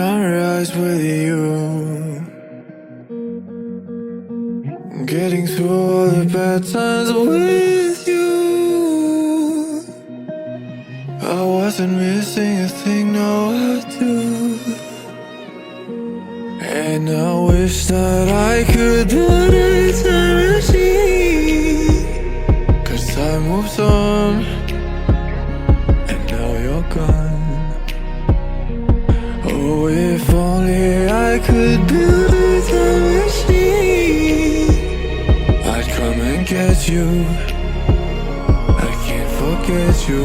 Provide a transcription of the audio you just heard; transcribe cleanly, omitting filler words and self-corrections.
sunrise with you. Getting through all the bad times with you. I wasn't missing a thing, no I do. And I wish that I could build a time machine, 'cause time moves on, and now you're gone. Oh, if only I could build a time machine, I'd come and get you. I can't forget you.